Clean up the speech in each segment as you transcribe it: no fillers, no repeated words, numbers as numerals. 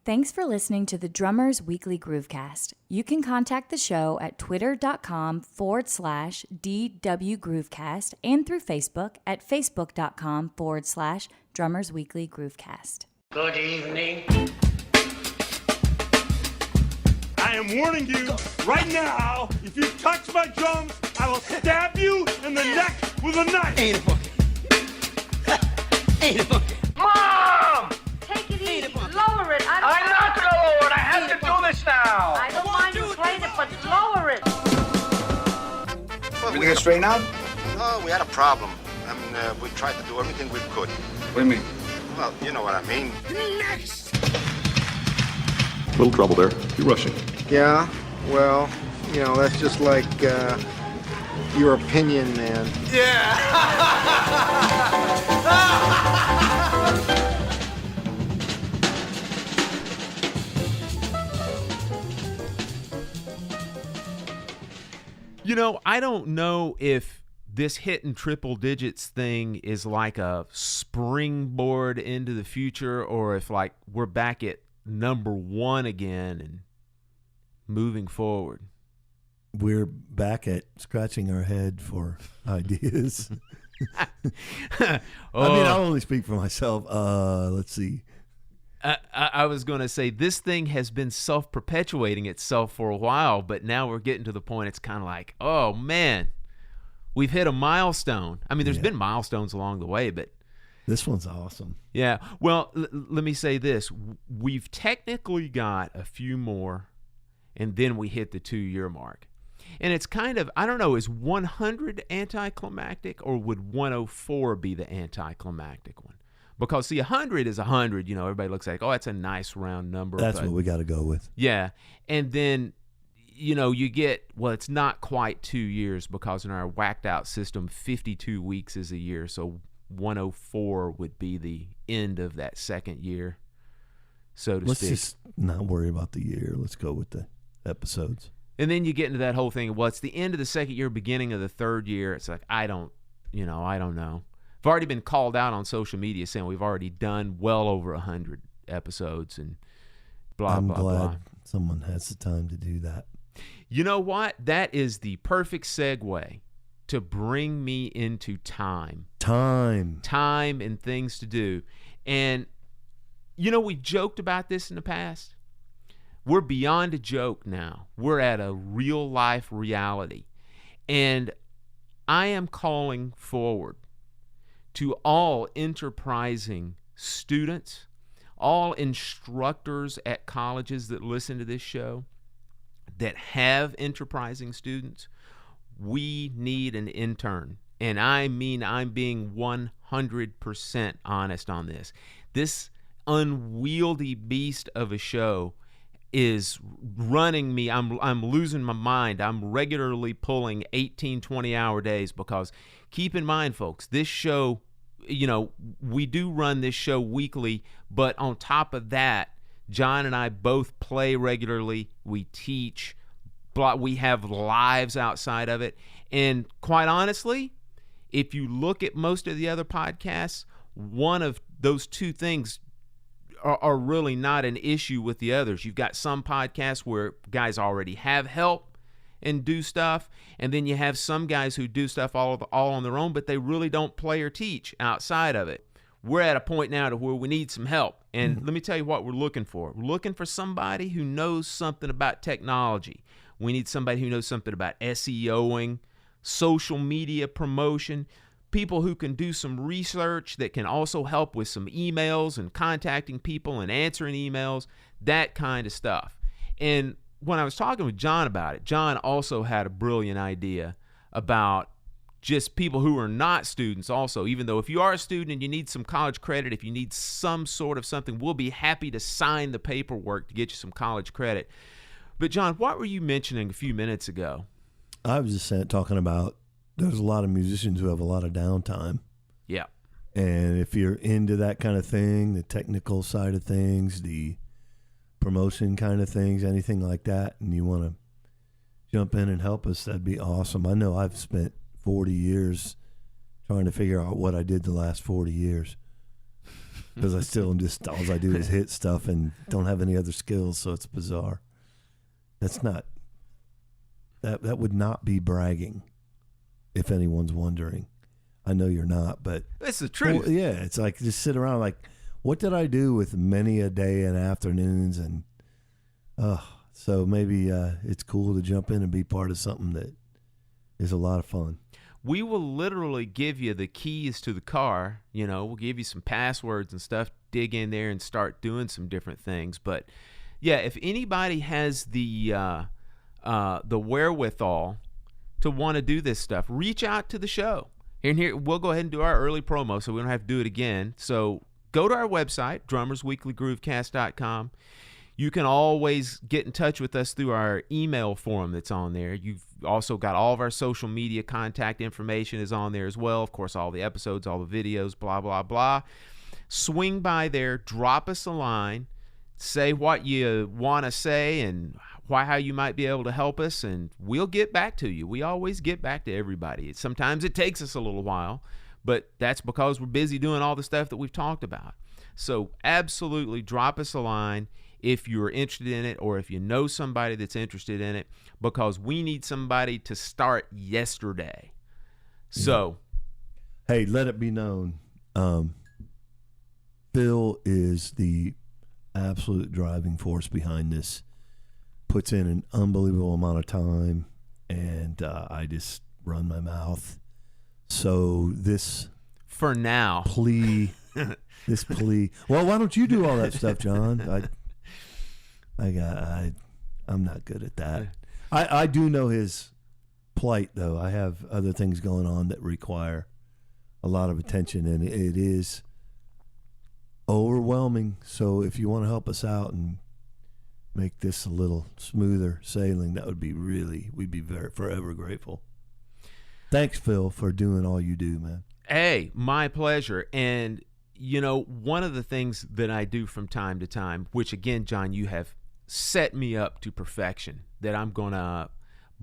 Thanks for listening to the Drummers Weekly Groovecast. You can contact the show at twitter.com/DW Groovecast and through Facebook at facebook.com/Drummers Weekly Groovecast. Good evening. I am warning you right now, if you touch my drums, I will stab you in the neck with a knife. Ain't a bucket. Ain't a bucket. Mom! Take it easy. Lower it. I'm not gonna lower it. I have to do this now. I don't mind you playing it, but lower it. Everything is straightened out? No, we had a problem. I mean, we tried to do everything we could. What do you mean? Well, you know what I mean. Next! Little trouble there. You're rushing. Yeah, well, you know, that's just like your opinion, man. Yeah. You know, I don't know if this hitting triple digits thing is like a springboard into the future or if like we're back at number one again and moving forward. We're back at scratching our head for ideas. I mean, I'll only speak for myself. Let's see. I was going to say this thing has been self-perpetuating itself for a while, but now we're getting to the point it's kind of like, oh, man, we've hit a milestone. I mean, there's been milestones along the way, but this one's awesome. Yeah. Well, let me say this. We've technically got a few more, and then we hit the 2-year mark. And it's kind of, I don't know, is 100 anticlimactic or would 104 be the anticlimactic one? Because, see, 100 is 100. You know, everybody looks like, oh, that's a nice round number. That's what we got to go with. Yeah. And then, you know, you get, well, it's not quite 2 years because in our whacked out system, 52 weeks is a year. So 104 would be the end of that second year, so to speak. Let's just not worry about the year. Let's go with the episodes. And then you get into that whole thing. Well, it's the end of the second year, beginning of the third year. It's like, I don't know. I've already been called out on social media saying we've already done well over 100 episodes and blah, I'm blah, glad blah. Someone has the time to do that. You know what? That is the perfect segue to bring me into time. Time and things to do. And, you know, we joked about this in the past. We're beyond a joke now. We're at a real life reality. And I am calling forward to all enterprising students, all instructors at colleges that listen to this show that have enterprising students. We need an intern. And I mean, I'm being 100% honest on this. This unwieldy beast of a show is running me. I'm losing my mind. I'm regularly pulling 18, 20-hour days because keep in mind, folks, this show, you know, we do run this show weekly, but on top of that, John and I both play regularly. We teach. We have lives outside of it. And quite honestly, if you look at most of the other podcasts, one of those two things are really not an issue with the others. You've got some podcasts where guys already have help and do stuff, and then you have some guys who do stuff all on their own, but they really don't play or teach outside of it. We're at a point now to where we need some help, and let me tell you what we're looking for. We're looking for somebody who knows something about technology. We need somebody who knows something about SEOing, social media promotion, people who can do some research that can also help with some emails and contacting people and answering emails, that kind of stuff. And when I was talking with John about it, John also had a brilliant idea about just people who are not students also. Even though if you are a student and you need some college credit, if you need some sort of something, we'll be happy to sign the paperwork to get you some college credit. But John, what were you mentioning a few minutes ago? I was just talking about there's a lot of musicians who have a lot of downtime. Yeah. And if you're into that kind of thing, the technical side of things, the promotion kind of things, anything like that, and you want to jump in and help us, that'd be awesome. I know I've spent 40 years trying to figure out what I did the last 40 years. because I still just all I do is hit stuff and don't have any other skills, so it's bizarre. That's not that would not be bragging, if anyone's wondering. I know you're not, but it's the truth. Well, yeah, it's like just sit around like, what did I do with many a day and afternoons, and so maybe it's cool to jump in and be part of something that is a lot of fun. We will literally give you the keys to the car. We'll give you some passwords and stuff. Dig in there and start doing some different things. But yeah, if anybody has the wherewithal to want to do this stuff, reach out to the show. Here we'll go ahead and do our early promo, so we don't have to do it again. So go to our website, drummersweeklygroovecast.com. You can always get in touch with us through our email form that's on there. You've also got all of our social media contact information is on there as well. Of course, all the episodes, all the videos, blah, blah, blah. Swing by there, drop us a line, say what you want to say and how you might be able to help us, and we'll get back to you. We always get back to everybody. Sometimes it takes us a little while, but that's because we're busy doing all the stuff that we've talked about. So absolutely drop us a line if you're interested in it, or if you know somebody that's interested in it, because we need somebody to start yesterday. So, hey, let it be known, Phil is the absolute driving force behind this. Puts in an unbelievable amount of time, and I just run my mouth. So this, for now, plea. Well, why don't you do all that stuff, John? I'm not good at that. I do know his plight, though. I have other things going on that require a lot of attention, and it is overwhelming. So if you want to help us out and make this a little smoother sailing, that would be we'd be forever grateful. Thanks, Phil, for doing all you do, man. Hey, my pleasure. And one of the things that I do from time to time, which again, John, you have set me up to perfection, that I'm going to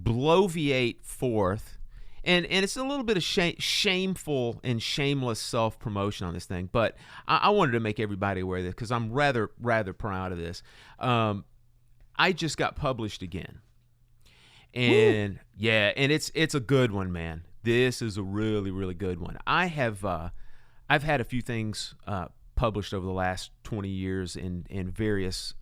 bloviate forth. And it's a little bit of shameful and shameless self-promotion on this thing, but I wanted to make everybody aware of this because I'm rather proud of this. I just got published again. And woo! Yeah, and it's a good one, man. This is a really, really good one. I've had a few things published over the last 20 years in various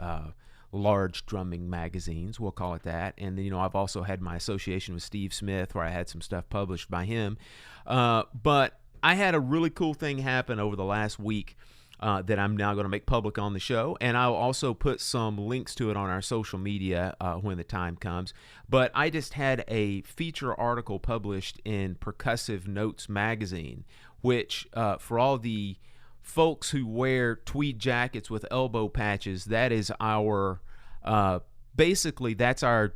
large drumming magazines, we'll call it that. And then, I've also had my association with Steve Smith where I had some stuff published by him. But I had a really cool thing happen over the last week that I'm now going to make public on the show. And I'll also put some links to it on our social media when the time comes. But I just had a feature article published in Percussive Notes magazine, which for all the folks who wear tweed jackets with elbow patches, that is our basically that's our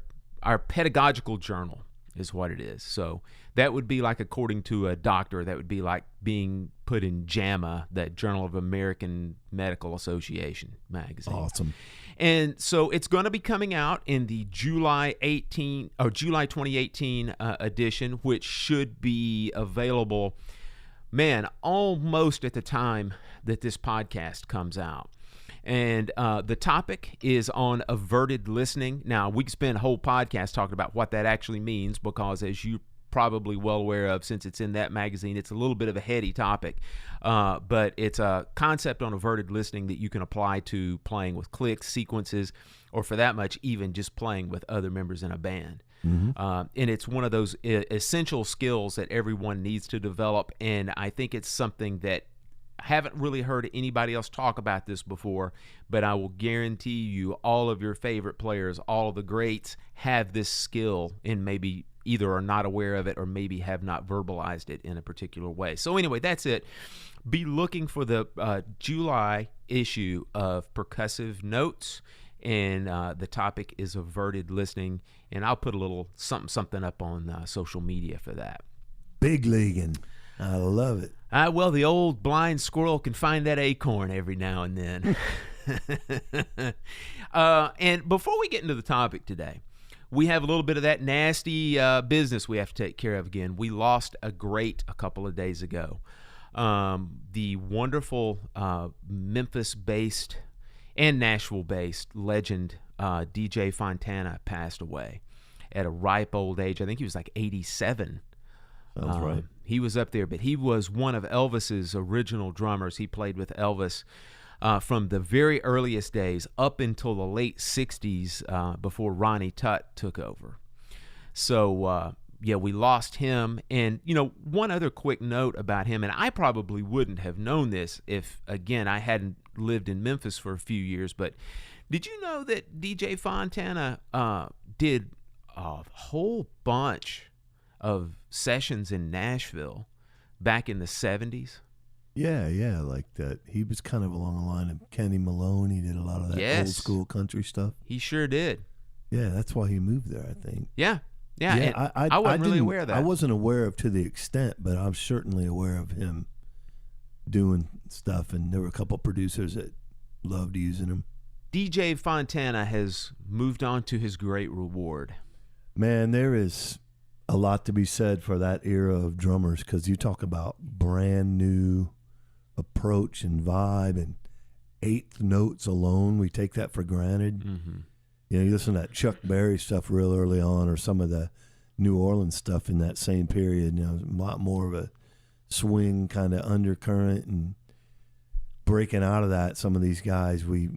pedagogical journal is what it is. So that would be like, according to a doctor, that would be like being put in JAMA, that Journal of American Medical Association magazine. Awesome. And so it's going to be coming out in the July 2018 edition, which should be available, man, almost at the time that this podcast comes out. And the topic is on averted listening. Now, we could spend a whole podcast talking about what that actually means, because as you probably well aware of, since it's in that magazine, it's a little bit of a heady topic. But it's a concept on averted listening that you can apply to playing with clicks, sequences, or for that much, even just playing with other members in a band. Mm-hmm. And it's one of those essential skills that everyone needs to develop. And I think it's something that I haven't really heard anybody else talk about this before, but I will guarantee you all of your favorite players, all of the greats, have this skill and maybe either are not aware of it or maybe have not verbalized it in a particular way. So anyway, that's it. Be looking for the July issue of Percussive Notes, and the topic is averted listening, and I'll put a little something up on social media for that. Big leaguing. I love it. Well, the old blind squirrel can find that acorn every now and then. And before we get into the topic today, we have a little bit of that nasty business we have to take care of again. We lost a great a couple of days ago. the wonderful Memphis-based and Nashville-based legend DJ Fontana passed away at a ripe old age. I think he was like 87. That's right. He was up there, but he was one of Elvis's original drummers. He played with Elvis from the very earliest days up until the late 60s before Ronnie Tutt took over. So, yeah, we lost him. And, one other quick note about him, and I probably wouldn't have known this if, again, I hadn't lived in Memphis for a few years, but did you know that DJ Fontana did a whole bunch of sessions in Nashville back in the 70s? Yeah, like that. He was kind of along the line of Kenny Malone. He did a lot of that old school country stuff. He sure did. Yeah, that's why he moved there, I think. Yeah. I wasn't really aware of that. I wasn't aware of to the extent, but I'm certainly aware of him doing stuff, and there were a couple producers that loved using him. DJ Fontana has moved on to his great reward. Man, there is a lot to be said for that era of drummers, because you talk about brand new approach and vibe and eighth notes alone. We take that for granted. Mm-hmm. You listen to that Chuck Berry stuff real early on, or some of the New Orleans stuff in that same period. A lot more of a swing kind of undercurrent, and breaking out of that. Some of these guys, we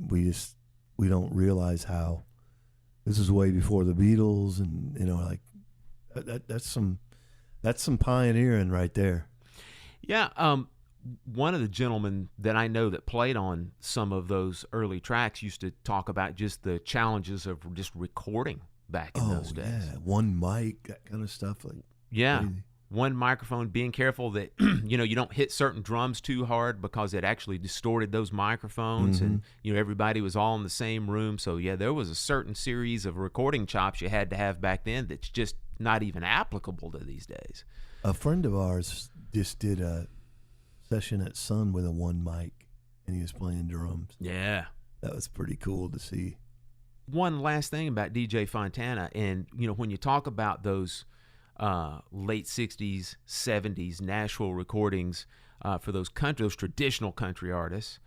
don't realize how this is way before the Beatles, and like that's some pioneering right there. Yeah. One of the gentlemen that I know that played on some of those early tracks used to talk about just the challenges of just recording back in those days. Yeah, one mic, that kind of stuff. Crazy. One microphone, being careful that you don't hit certain drums too hard, because it actually distorted those microphones. Mm-hmm. And everybody was all in the same room. So yeah, there was a certain series of recording chops you had to have back then that's just not even applicable to these days. A friend of ours just did a session at Sun with a one mic, and he was playing drums. Yeah, that was pretty cool to see. One last thing about DJ Fontana, and when you talk about those late 60s, 70s Nashville recordings for those traditional country artists,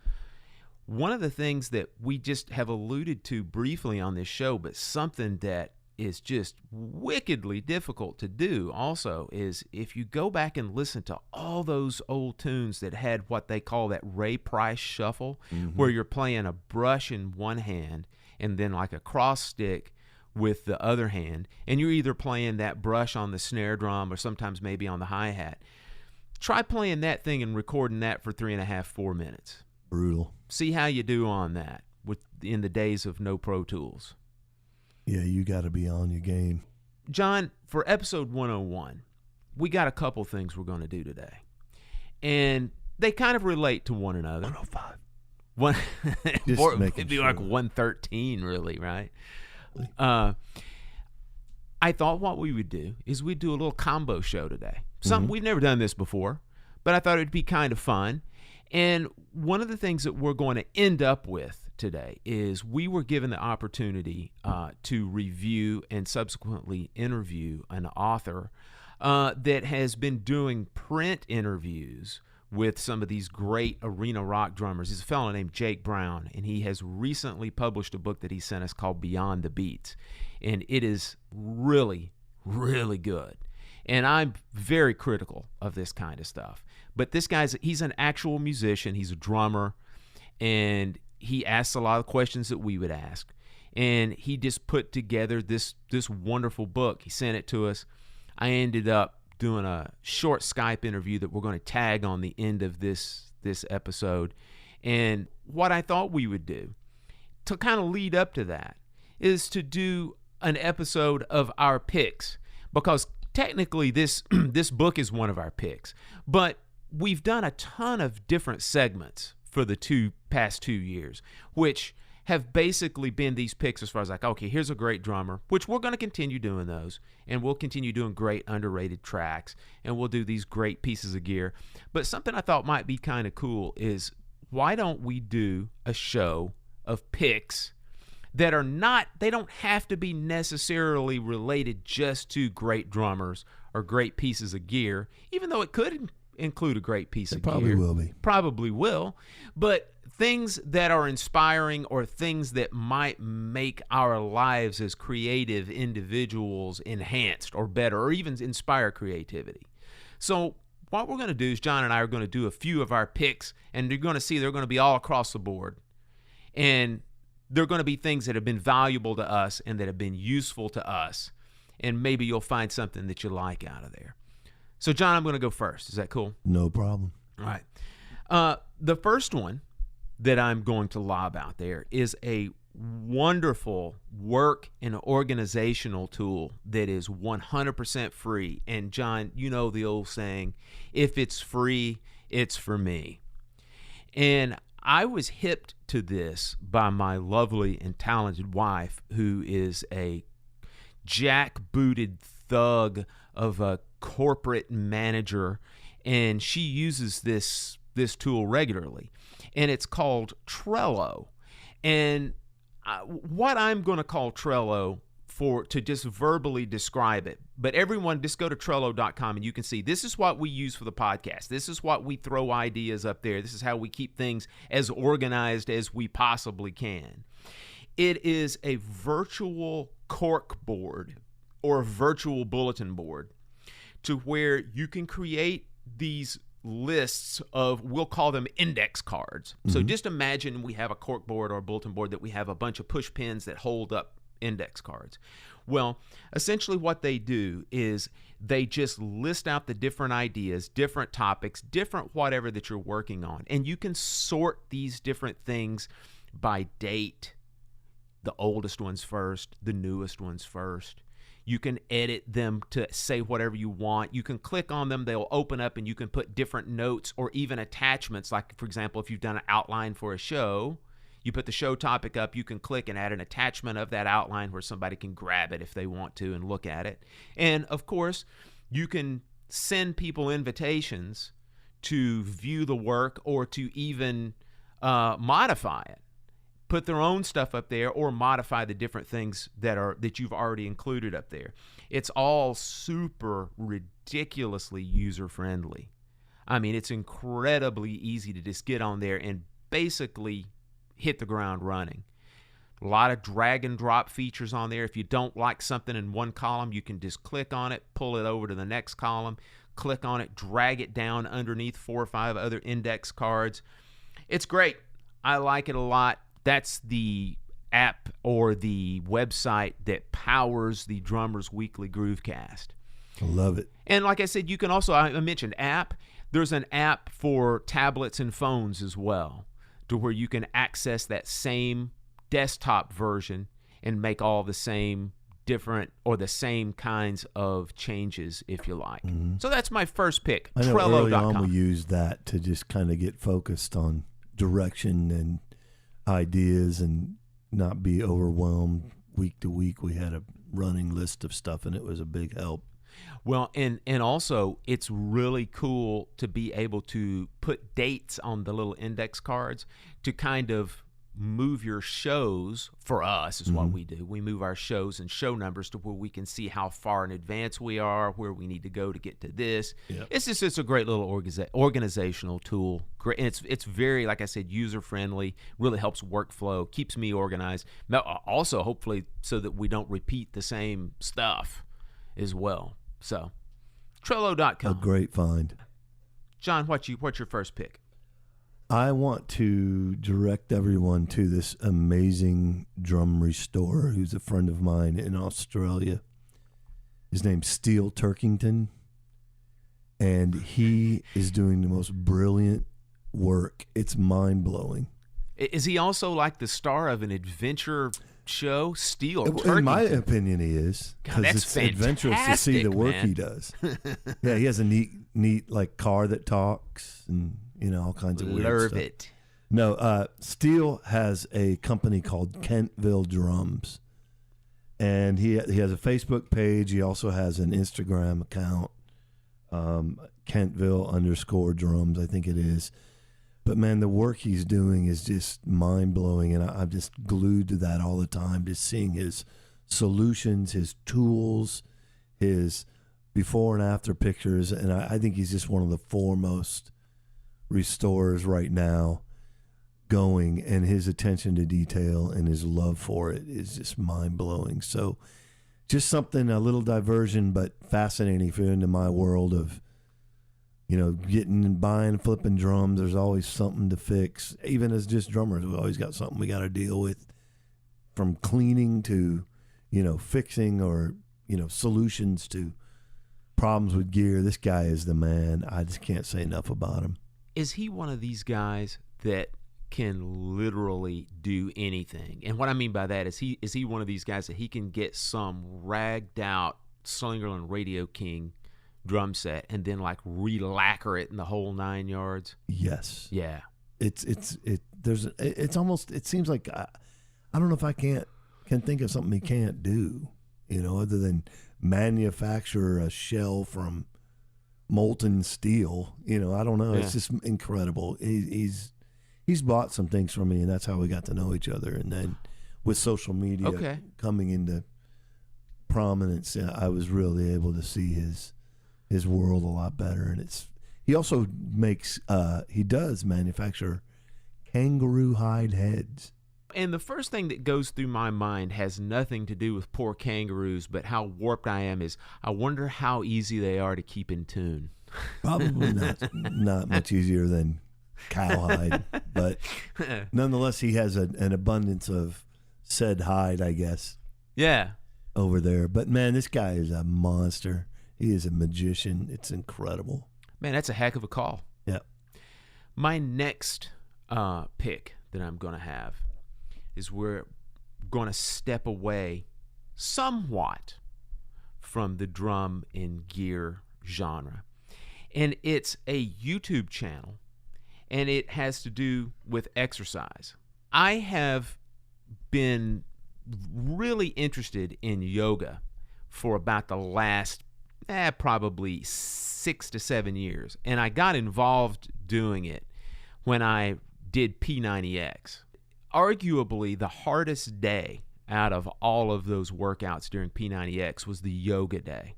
one of the things that we just have alluded to briefly on this show, but something that is just wickedly difficult to do also, is if you go back and listen to all those old tunes that had what they call that Ray Price shuffle, where you're playing a brush in one hand and then like a cross stick with the other hand, and you're either playing that brush on the snare drum or sometimes maybe on the hi-hat. Try playing that thing and recording that for 3.5-4 minutes. Brutal. See how you do on that in the days of no Pro Tools. Yeah, you got to be on your game. John, for episode 101, we got a couple things we're going to do today. And they kind of relate to one another. 105. It'd be like 113, really, right? I thought what we would do is we'd do a little combo show today. We've never done this before, but I thought it'd be kind of fun. And one of the things that we're going to end up with today is we were given the opportunity to review and subsequently interview an author that has been doing print interviews with some of these great arena rock drummers. He's a fellow named Jake Brown, and he has recently published a book that he sent us called Beyond the Beats, and it is really, really good. And I'm very critical of this kind of stuff. But this he's an actual musician. He's a drummer, and he asks a lot of questions that we would ask. And he just put together this wonderful book. He sent it to us. I ended up doing a short Skype interview that we're going to tag on the end of this episode. And what I thought we would do to kind of lead up to that is to do an episode of our picks, because technically this book is one of our picks, but we've done a ton of different segments for the past 2 years, which have basically been these picks as far as like, okay, here's a great drummer, which we're going to continue doing those, and we'll continue doing great underrated tracks, and we'll do these great pieces of gear. But something I thought might be kind of cool is, why don't we do a show of picks that are they don't have to be necessarily related just to great drummers or great pieces of gear, even though it could include a great piece of probably gear. will be. Probably will. But things that are inspiring or things that might make our lives as creative individuals enhanced or better or even inspire creativity. So what we're going to do is John and I are going to do a few of our picks, and you're going to see they're going to be all across the board. And they're going to be things that have been valuable to us and that have been useful to us. And maybe you'll find something that you like out of there. So, John, I'm going to go first. Is that cool? No problem. All right. The first one that I'm going to lob out there is a wonderful work and organizational tool that is 100% free. And, John, you know the old saying, if it's free, it's for me. And I was hipped to this by my lovely and talented wife, who is a jackbooted thug of a corporate manager, and she uses this tool regularly, and it's called Trello. And what I'm going to call Trello to just verbally describe it, but everyone just go to Trello.com and you can see this is what we use for the podcast. This is what we throw ideas up there. This is how we keep things as organized as we possibly can. It is a virtual cork board or virtual bulletin board to where you can create these lists of, we'll call them index cards. Mm-hmm. So just imagine we have a cork board or a bulletin board that we have a bunch of push pins that hold up index cards. Well, essentially what they do is they just list out the different ideas, different topics, different whatever that you're working on. And you can sort these different things by date. The oldest ones first, the newest ones first. You can edit them to say whatever you want. You can click on them. They'll open up and you can put different notes or even attachments. Like, for example, if you've done an outline for a show, you put the show topic up, you can click and add an attachment of that outline where somebody can grab it if they want to and look at it. And, of course, you can send people invitations to view the work or to even modify it. Put their own stuff up there or modify the different things that you've already included up there. It's all super ridiculously user-friendly. I mean, it's incredibly easy to just get on there and basically hit the ground running. A lot of drag and drop features on there. If you don't like something in one column, you can just click on it, pull it over to the next column, click on it, drag it down underneath 4 or 5 other index cards. It's great. I like it a lot. That's the app or the website that powers the Drummers Weekly Groovecast. I love it. And like I said, you can also, I mentioned app. There's an app for tablets and phones as well, to where you can access that same desktop version and make all the same different or the same kinds of changes if you like. Mm-hmm. So that's my first pick, I know Trello.com. early on we used that to just kind of get focused on direction and ideas and not be overwhelmed week to week. We had a running list of stuff and it was a big help. Well, and also it's really cool to be able to put dates on the little index cards to kind of move your shows. For us is what we do. We move our shows and show numbers to where we can see how far in advance we are, where we need to go to get to this. Yep. It's a great little organizational tool. Great, and it's very, like I said, user friendly. Really helps workflow, keeps me organized. Also, hopefully, so that we don't repeat the same stuff as well. So, Trello.com. A great find. John, what's your first pick? I want to direct everyone to this amazing drum restorer who's a friend of mine in Australia. His name's Steel Turkington, and he is doing the most brilliant work. It's mind-blowing. Is he also like the star of an adventure show, Steel Turkington? In my opinion, he is. God, that's it's adventurous to see the work he does. Yeah, he has a neat like car that talks and all kinds of weird stuff. It. No, Steel has a company called Kentville Drums, and he has a Facebook page. He also has an Instagram account, Kentville_drums, I think it is. But man, the work he's doing is just mind blowing, and I'm just glued to that all the time. Just seeing his solutions, his tools, his before and after pictures, and I think he's just one of the foremost restorers right now going, and his attention to detail and his love for it is just mind-blowing. So just something, a little diversion, but fascinating if you're into my world of, getting and buying, flipping drums. There's always something to fix. Even as just drummers, we always got something we got to deal with, from cleaning to, fixing, or, solutions to problems with gear. This guy is the man. I just can't say enough about him. Is he one of these guys that can literally do anything? And what I mean by that is he one of these guys that he can get some ragged out Slingerland Radio King drum set and then like re-lacquer it in the whole 9 yards? Yes. Yeah. It seems like I don't know if I can think of something he can't do, other than manufacture a shell from molten steel. I don't know. Yeah. It's just incredible. He's bought some things from me, and that's how we got to know each other. And then with social media coming into prominence, I was really able to see his world a lot better. And he also does manufacture kangaroo hide heads. And the first thing that goes through my mind has nothing to do with poor kangaroos, but how warped I am is I wonder how easy they are to keep in tune. Probably not much easier than cowhide, but nonetheless, he has an abundance of said hide, I guess. Yeah. Over there. But man, this guy is a monster. He is a magician. It's incredible. Man, that's a heck of a call. Yeah. My next pick that I'm going to have is we're going to step away somewhat from the drum and gear genre. And it's a YouTube channel, and it has to do with exercise. I have been really interested in yoga for about the last probably 6 to 7 years. And I got involved doing it when I did P90X. Arguably the hardest day out of all of those workouts during P90X was the yoga day.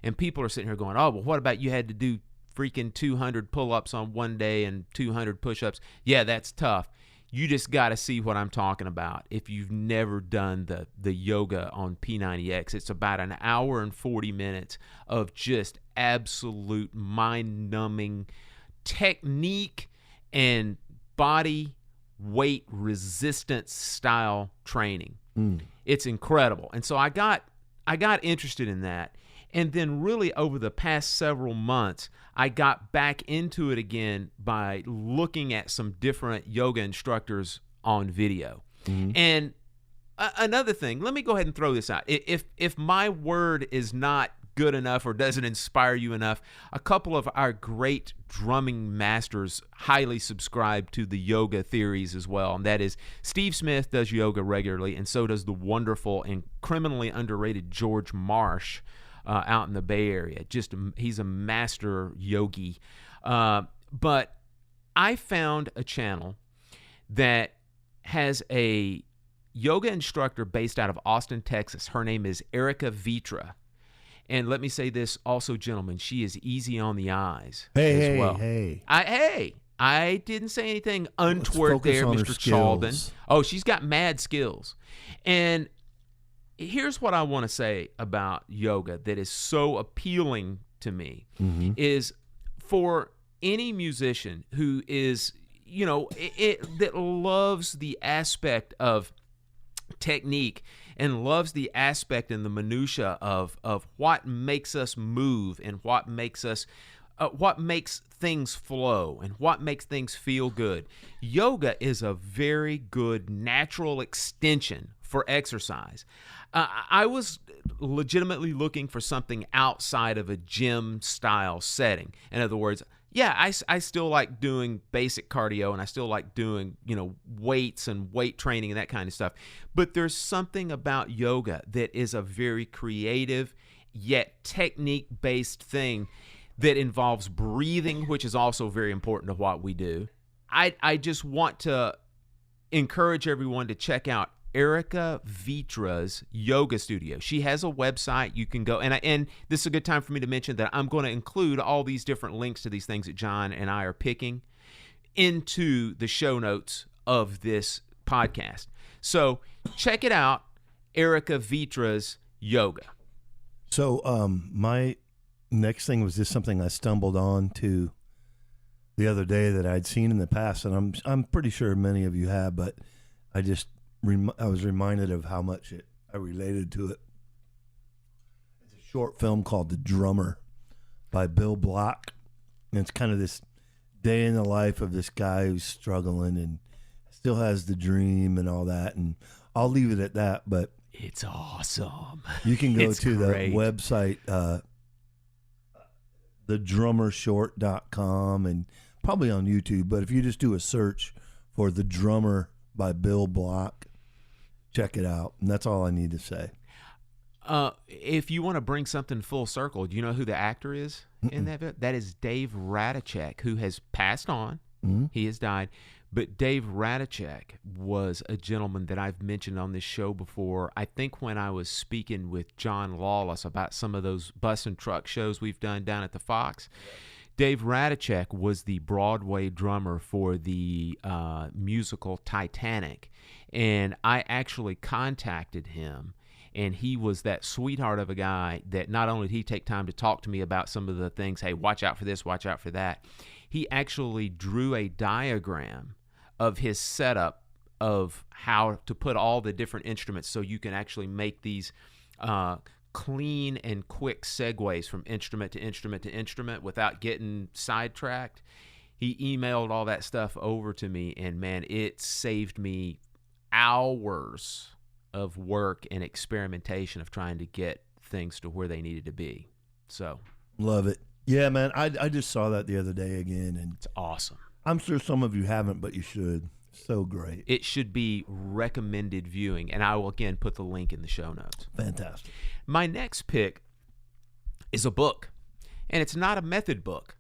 And people are sitting here going, oh, well, what about you had to do freaking 200 pull-ups on one day and 200 push-ups? Yeah, that's tough. You just got to see what I'm talking about. If you've never done the yoga on P90X, it's about an hour and 40 minutes of just absolute mind-numbing technique and body weight resistance style training. It's incredible. And so I got interested in that. And then really over the past several months, I got back into it again by looking at some different yoga instructors on video. And another thing, let me go ahead and throw this out. If my word is not good enough or doesn't inspire you enough, a couple of our great drumming masters highly subscribe to the yoga theories as well. And that is Steve Smith does yoga regularly, and so does the wonderful and criminally underrated George Marsh, out in the Bay Area. He's a master yogi. But I found a channel that has a yoga instructor based out of Austin, Texas. Her name is Erica Vitra. And let me say this also, gentlemen, she is easy on the eyes as well. I didn't say anything untoward there, Mr. Chalden. Oh, she's got mad skills. And here's what I want to say about yoga that is so appealing to me is for any musician who is, that loves the aspect of technique and loves the aspect and the minutia of what makes us move and what makes things flow and what makes things feel good. Yoga is a very good natural extension for exercise. I was legitimately looking for something outside of a gym style setting. In other words, yeah, I still like doing basic cardio and I still like doing, weights and weight training and that kind of stuff. But there's something about yoga that is a very creative yet technique-based thing that involves breathing, which is also very important to what we do. I just want to encourage everyone to check out Erica Vitra's yoga studio. She has a website. You can go, and this is a good time for me to mention that I'm going to include all these different links to these things that John and I are picking into the show notes of this podcast. So check it out, Erica Vitra's yoga. So my next thing was just something I stumbled on to the other day that I'd seen in the past, and I'm pretty sure many of you have, but I was reminded of how much I related to it. It's a short film called The Drummer by Bill Block, and it's kind of this day in the life of this guy who's struggling and still has the dream and all that, and I'll leave it at that, but it's awesome. You can go It's to great. the website, thedrummershort.com, and probably on YouTube, but if you just do a search for The Drummer by Bill Block, check it out, and that's all I need to say. If you want to bring something full circle, do you know who the actor is in that video? That is Dave Radicek, who has passed on. Mm-hmm. He has died. But Dave Radicek was a gentleman that I've mentioned on this show before. I think when I was speaking with John Lawless about some of those bus and truck shows we've done down at the Fox, Dave Radicek was the Broadway drummer for the musical Titanic. And I actually contacted him. And he was that sweetheart of a guy that not only did he take time to talk to me about some of the things, hey, watch out for this, watch out for that. He actually drew a diagram of his setup of how to put all the different instruments so you can actually make these clean and quick segues from instrument to instrument to instrument without getting sidetracked. He emailed all that stuff over to me, and man, it saved me hours of work and experimentation of trying to get things to where they needed to be. So Love it. Yeah, man, I just saw that the other day again, and it's awesome. I'm sure some of you haven't, but you should. So great. It should be recommended viewing, and I will again put the link in the show notes. Fantastic. My next pick is a book, and it's not a method book.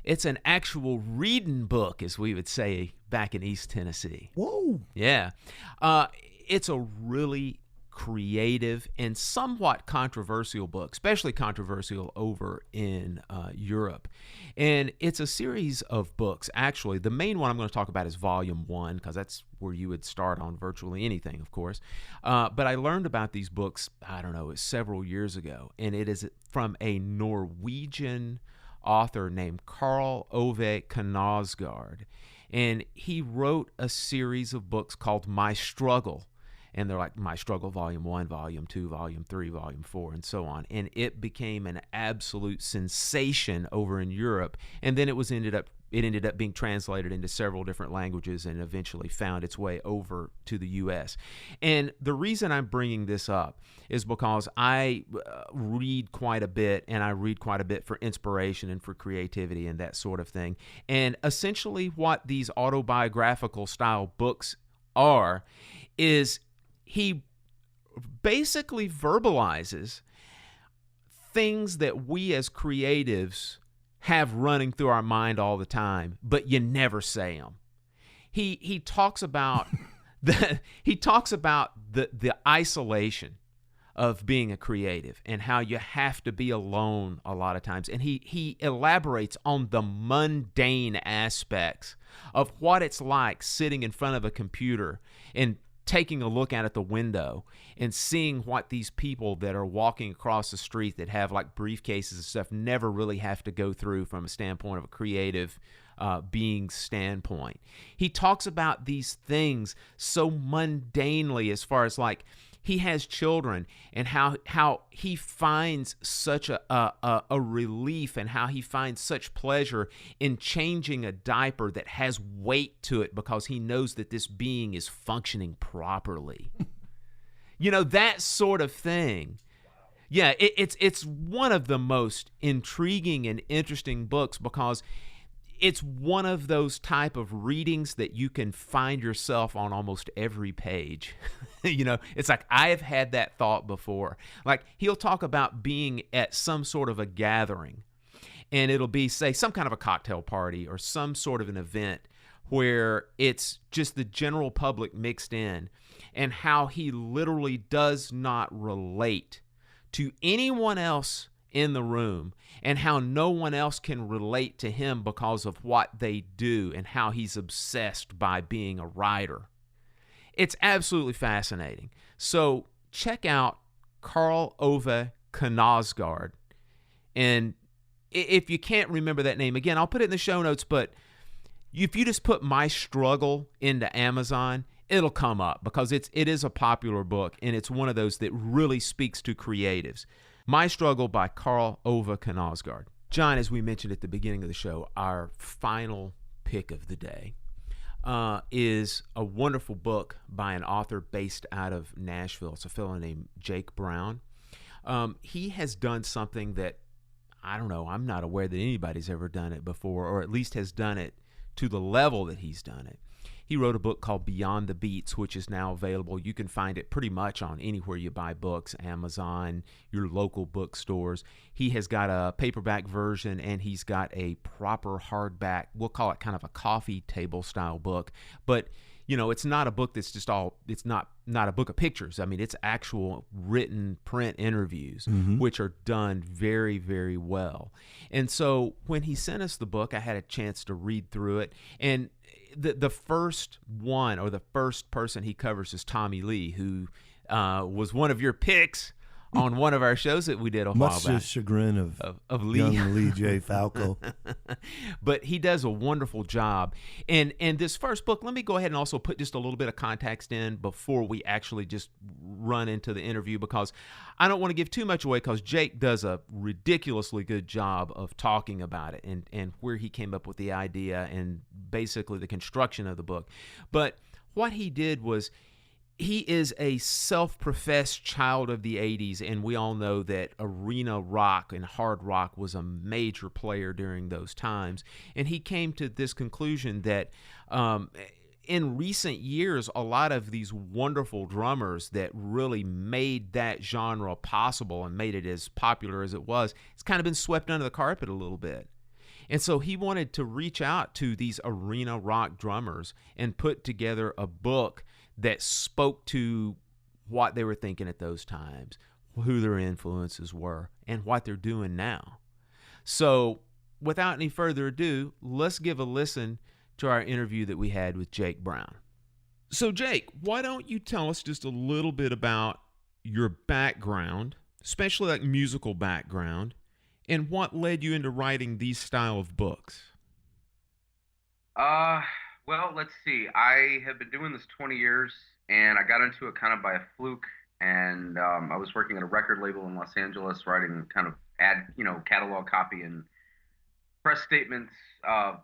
It's an actual reading book, as we would say back in East Tennessee. Whoa. Yeah. It's a really creative and somewhat controversial book, especially controversial over in Europe. And it's a series of books. Actually, the main one I'm going to talk about is Volume 1, because that's where you would start on virtually anything, of course. But I learned about these books, I don't know, it was several years ago, and it is from a Norwegian author named Karl Ove Knausgaard. And he wrote a series of books called My Struggle. And they're like My Struggle Volume 1, Volume 2, Volume 3, Volume 4, and so on. And it became an absolute sensation over in Europe. And then it ended up being translated into several different languages and eventually found its way over to the U.S. And the reason I'm bringing this up is because I read quite a bit, and I read quite a bit for inspiration and for creativity and that sort of thing. And essentially what these autobiographical style books are is he basically verbalizes things that we as creatives have running through our mind all the time, but you never say them. He talks about the isolation of being a creative and how you have to be alone a lot of times. And he elaborates on the mundane aspects of what it's like sitting in front of a computer and taking a look out at the window and seeing what these people that are walking across the street that have like briefcases and stuff never really have to go through from a standpoint of a creative being standpoint. He talks about these things so mundanely, as far as like he has children and how he finds such a relief and how he finds such pleasure in changing a diaper that has weight to it because he knows that this being is functioning properly. You know, that sort of thing. Yeah, it's one of the most intriguing and interesting books because it's one of those type of readings that you can find yourself on almost every page. You know, it's like, I have had that thought before. Like, he'll talk about being at some sort of a gathering, and it'll be, say, some kind of a cocktail party or some sort of an event where it's just the general public mixed in, and how he literally does not relate to anyone else in the room, and how no one else can relate to him because of what they do, and how he's obsessed by being a writer. It's absolutely fascinating. So check out Karl Ove Knausgaard. And if you can't remember that name, again, I'll put it in the show notes, but if you just put My Struggle into Amazon, it'll come up, because it is a popular book, and it's one of those that really speaks to creatives. My Struggle by Karl Ove Knausgaard. John, as we mentioned at the beginning of the show, our final pick of the day is a wonderful book by an author based out of Nashville. It's a fellow named Jake Brown. He has done something that, I don't know, I'm not aware that anybody's ever done it before, or at least has done it to the level that he's done it. He wrote a book called Beyond the Beats, which is now available. You can find it pretty much on anywhere you buy books, Amazon, your local bookstores. He has got a paperback version, and he's got a proper hardback, we'll call it kind of a coffee table style book. But, you know, it's not a book that's just all, it's not a book of pictures. I mean, it's actual written print interviews, which are done very, very well. And so when he sent us the book, I had a chance to read through it. And the first one, or the first person he covers, is Tommy Lee, who was one of your picks on one of our shows that we did a while back. Much to the chagrin of Lee. Young Lee J. Falco. But he does a wonderful job. And this first book, let me go ahead and also put just a little bit of context in before we actually just run into the interview, because I don't want to give too much away, because Jake does a ridiculously good job of talking about it and where he came up with the idea and basically the construction of the book. But what he did was, he is a self-professed child of the 80s, and we all know that arena rock and hard rock was a major player during those times. And he came to this conclusion that in recent years, a lot of these wonderful drummers that really made that genre possible and made it as popular as it was, it's kind of been swept under the carpet a little bit. And so he wanted to reach out to these arena rock drummers and put together a book that spoke to what they were thinking at those times, who their influences were, and what they're doing now. So without any further ado, let's give a listen to our interview that we had with Jake Brown. So Jake, why don't you tell us just a little bit about your background, especially like musical background, and what led you into writing these style of books? Well, let's see. I have been doing this 20 years, and I got into it kind of by a fluke. And I was working at a record label in Los Angeles, writing kind of catalog copy and press statements. I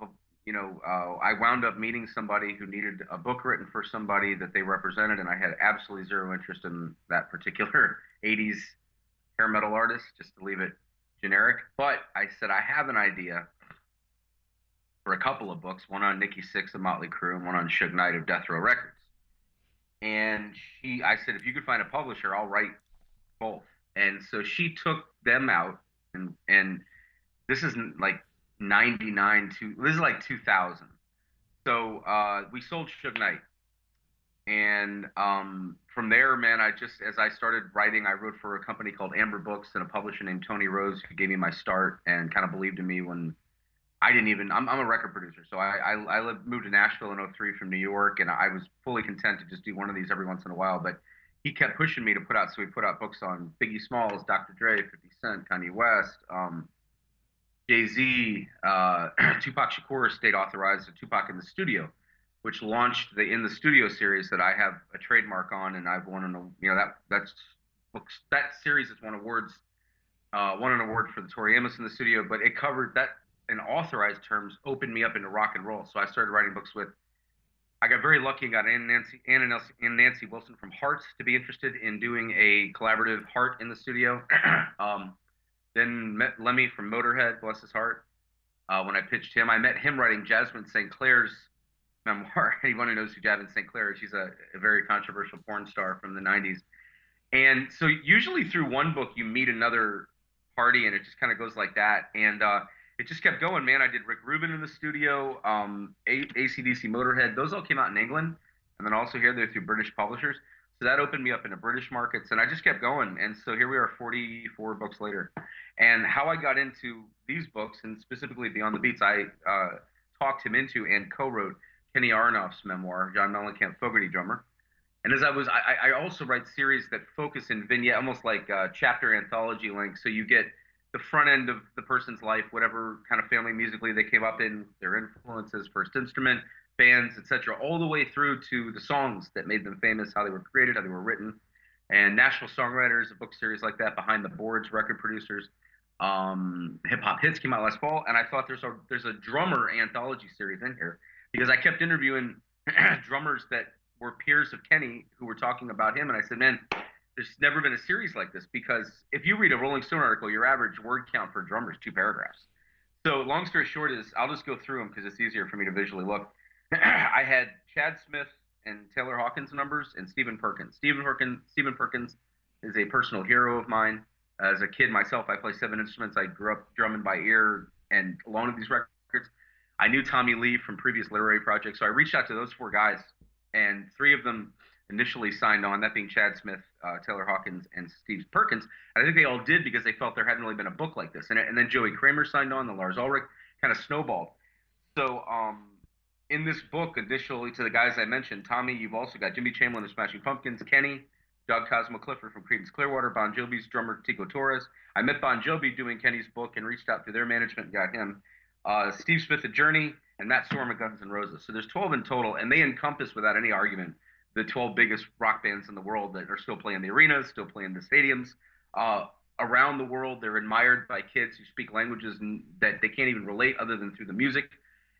wound up meeting somebody who needed a book written for somebody that they represented, and I had absolutely zero interest in that particular 80s hair metal artist, just to leave it generic. But I said, I have an idea for a couple of books, one on Nikki Sixx of Motley Crue and one on Suge Knight of Death Row Records. And I said, if you could find a publisher, I'll write both. And so she took them out, and this isn't like 99 to, this is like 2000. So we sold Suge Knight. And from there, man, as I started writing, I wrote for a company called Amber Books and a publisher named Tony Rose, who gave me my start and kind of believed in me when I didn't even, I'm a record producer. So I moved to Nashville in 2003 from New York, and I was fully content to just do one of these every once in a while. But he kept pushing me to put out, so we put out books on Biggie Smalls, Dr. Dre, 50 Cent, Kanye West, Jay-Z, Tupac Shakur State authorized a Tupac in the Studio, which launched the In the Studio series that I have a trademark on, and I've won that series has won awards, won an award for the Tori Amos in the Studio, but it covered that in authorized terms, opened me up into rock and roll. So I started writing books I got very lucky and got Ann and Nancy Wilson from Hearts to be interested in doing a collaborative Heart in the Studio. Then met Lemmy from Motorhead, bless his heart. When I pitched him, I met him writing Jasmine St. Clair's memoir. Anyone who knows who Jasmine St. Clair is, she's a very controversial porn star from the 90s. And so usually through one book, you meet another party, and it just kind of goes like that. And it just kept going, man. I did Rick Rubin in the studio, AC/DC Motorhead. Those all came out in England, and then also here they're through British publishers. So that opened me up into British markets, and I just kept going. And so here we are 44 books later. And how I got into these books, and specifically Beyond the Beats, I talked him into and co-wrote Kenny Aronoff's memoir, John Mellencamp, Fogerty Drummer. And as I also write series that focus in vignette, almost like chapter anthology length. So you get the front end of the person's life, whatever kind of family musically they came up in, their influences, first instrument, bands, etc., all the way through to the songs that made them famous, how they were created, how they were written. And Nashville Songwriters, a book series like that, Behind the Boards, record producers. Hip Hop Hits came out last fall, and I thought there's a drummer anthology series in here because I kept interviewing drummers that were peers of Kenny who were talking about him, and I said, man, there's never been a series like this because if you read a Rolling Stone article, your average word count for a drummer is 2 paragraphs. So long story short is I'll just go through them because it's easier for me to visually look. I had Chad Smith and Taylor Hawkins numbers and Stephen Perkins. Stephen Perkins is a personal hero of mine. As a kid myself, I play 7 instruments. I grew up drumming by ear and along with these records. I knew Tommy Lee from previous literary projects, so I reached out to those 4 guys, and 3 of them initially signed on, that being Chad Smith, Taylor Hawkins, and Steve Perkins. And I think they all did because they felt there hadn't really been a book like this. And then Joey Kramer signed on, the Lars Ulrich kind of snowballed. So in this book, additionally to the guys I mentioned, Tommy, you've also got Jimmy Chamberlain of Smashing Pumpkins, Kenny, Doug Cosmo Clifford from Creedence Clearwater, Bon Jovi's drummer Tico Torres. I met Bon Jovi doing Kenny's book and reached out to their management and got him. Steve Smith of Journey, and Matt Sorum of Guns N' Roses. So there's 12 in total, and they encompass, without any argument, the 12 biggest rock bands in the world that are still playing the arenas, still playing the stadiums. Around the world, they're admired by kids who speak languages that they can't even relate other than through the music.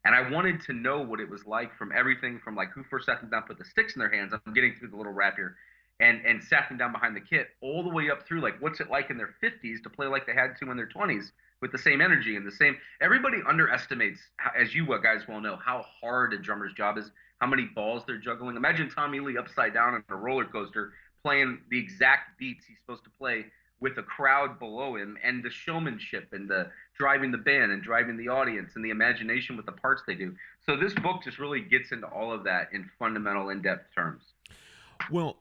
And I wanted to know what it was like from everything from like who first sat them down, put the sticks in their hands. I'm getting through the little rap here. And sat them down behind the kit all the way up through like what's it like in their 50s to play like they had to in their 20s with the same energy and the same. Everybody underestimates, as you guys well know, how hard a drummer's job is, how many balls they're juggling. Imagine Tommy Lee upside down on a roller coaster playing the exact beats he's supposed to play with a crowd below him, and the showmanship and the driving the band and driving the audience and the imagination with the parts they do. So this book just really gets into all of that in fundamental, in-depth terms. Well,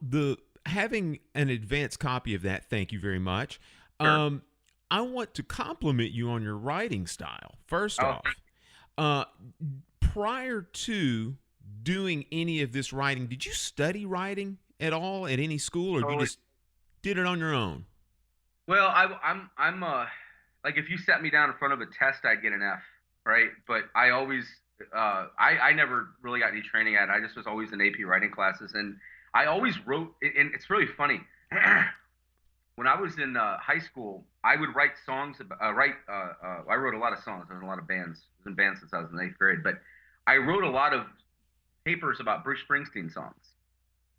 having an advanced copy of that, thank you very much. Sure. I want to compliment you on your writing style. First off, prior to doing any of this writing, did you study writing at all at any school, or you just did it on your own? Well, I'm like if you sat me down in front of a test, I'd get an F, right? But I always I never really got any training at it. I just was always in AP writing classes, and I always wrote. And it's really funny. When I was in high school, I would write songs. I wrote a lot of songs. I was in a lot of bands. I was in bands since I was in 8th grade. But I wrote a lot of papers about Bruce Springsteen songs.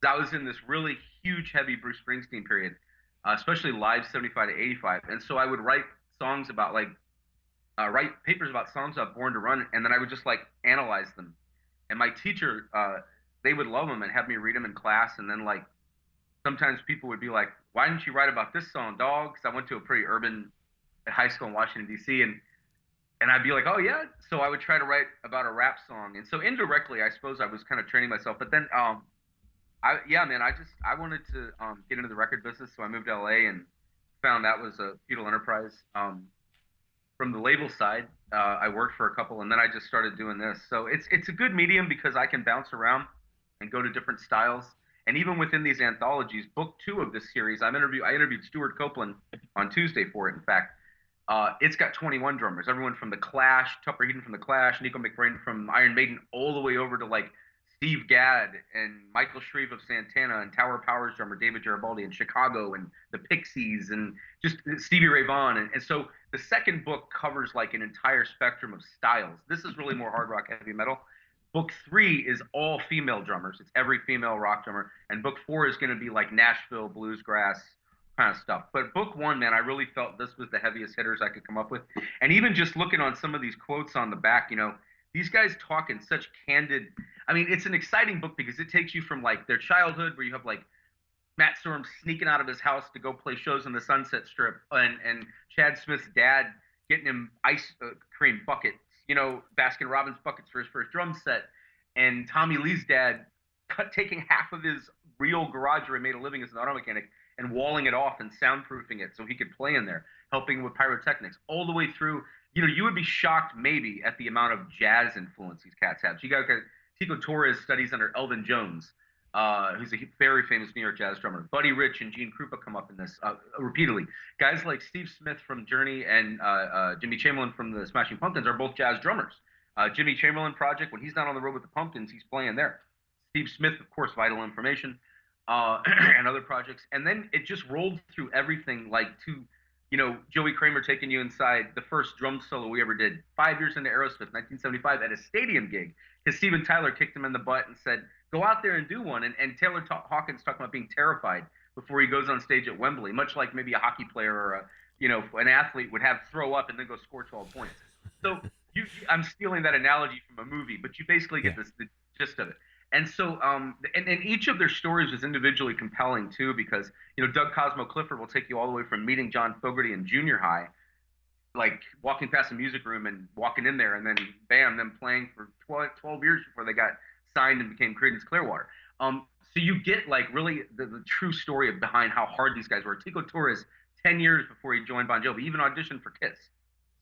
I was in this really huge, heavy Bruce Springsteen period, especially live 75 to 85. And so I would write songs about write papers about songs about Born to Run, and then I would just like analyze them. And my teacher, they would love them and have me read them in class. And then like sometimes people would be like, "Why didn't you write about this song, dog?" Because I went to a pretty urban high school in Washington, D.C. And I'd be like, "Oh yeah." So I would try to write about a rap song. And so indirectly, I suppose I was kind of training myself. But then, I wanted to get into the record business. So I moved to LA and found that was a futile enterprise. From the label side, I worked for a couple, and then I just started doing this. So it's a good medium because I can bounce around and go to different styles. And even within these anthologies, book 2 of this series, I interviewed Stuart Copeland on Tuesday for it. In fact, it's got 21 drummers, everyone from The Clash, Tupper Heaton from The Clash, Nico McBrain from Iron Maiden, all the way over to like Steve Gadd and Michael Shreve of Santana and Tower Powers drummer David Garibaldi in Chicago and the Pixies and just Stevie Ray Vaughan. And so the second book covers like an entire spectrum of styles. This is really more hard rock, heavy metal. Book 3 is all female drummers. It's every female rock drummer. And book 4 is going to be like Nashville, bluesgrass kind of stuff. But book 1, man, I really felt this was the heaviest hitters I could come up with. And even just looking on some of these quotes on the back, you know, these guys talk in such candid, I mean, it's an exciting book because it takes you from like their childhood where you have like Matt Sorum sneaking out of his house to go play shows on the Sunset Strip and Chad Smith's dad getting him ice cream buckets, Baskin Robbins buckets for his first drum set, and Tommy Lee's dad taking half of his real garage where he made a living as an auto mechanic and walling it off and soundproofing it so he could play in there, helping with pyrotechnics all the way through. You would be shocked maybe at the amount of jazz influence these cats have. So you got Tico Torres studies under Elvin Jones, who's a very famous New York jazz drummer. Buddy Rich and Gene Krupa come up in this repeatedly. Guys like Steve Smith from Journey and Jimmy Chamberlain from the Smashing Pumpkins are both jazz drummers. Jimmy Chamberlain project, when he's not on the road with the Pumpkins, he's playing there. Steve Smith, of course, Vital Information, and other projects. And then it just rolled through everything, like Joey Kramer taking you inside the first drum solo we ever did 5 years into Aerosmith, 1975, at a stadium gig, because Steven Tyler kicked him in the butt and said, go out there and do one. And Taylor Hawkins talking about being terrified before he goes on stage at Wembley, much like maybe a hockey player or an athlete would have throw up and then go score 12 points. So I'm stealing that analogy from a movie, but you basically get the gist of it. And so, and each of their stories was individually compelling too, because Doug Cosmo Clifford will take you all the way from meeting John Fogerty in junior high, like walking past the music room and walking in there, and then bam, them playing for 12 years before they got signed and became Creedence Clearwater. So you get like really the true story behind how hard these guys were. Tico Torres, 10 years before he joined Bon Jovi, even auditioned for Kiss.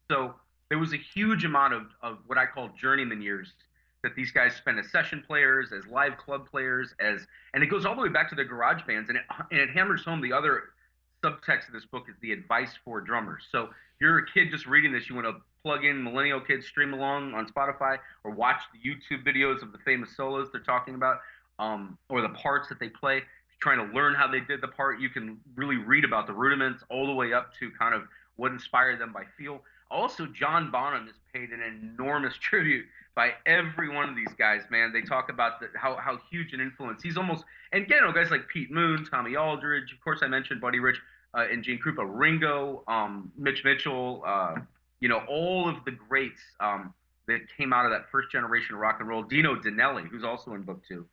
So there was a huge amount of what I call journeyman years that these guys spent as session players, as live club players, and it goes all the way back to their garage bands, and it hammers home the other subtext of this book is the advice for drummers. So if you're a kid just reading this, you want to plug in Millennial Kids, stream along on Spotify, or watch the YouTube videos of the famous solos they're talking about, or the parts that they play. If you're trying to learn how they did the part, you can really read about the rudiments all the way up to kind of what inspired them by feel. Also, John Bonham is paid an enormous tribute by every one of these guys, man. They talk about how huge an influence. He's almost, and again, guys like Pete Moon, Tommy Aldridge, of course I mentioned Buddy Rich, and Gene Krupa, Ringo, Mitch Mitchell, all of the greats that came out of that first generation of rock and roll. Dino Danelli, who's also in book 2,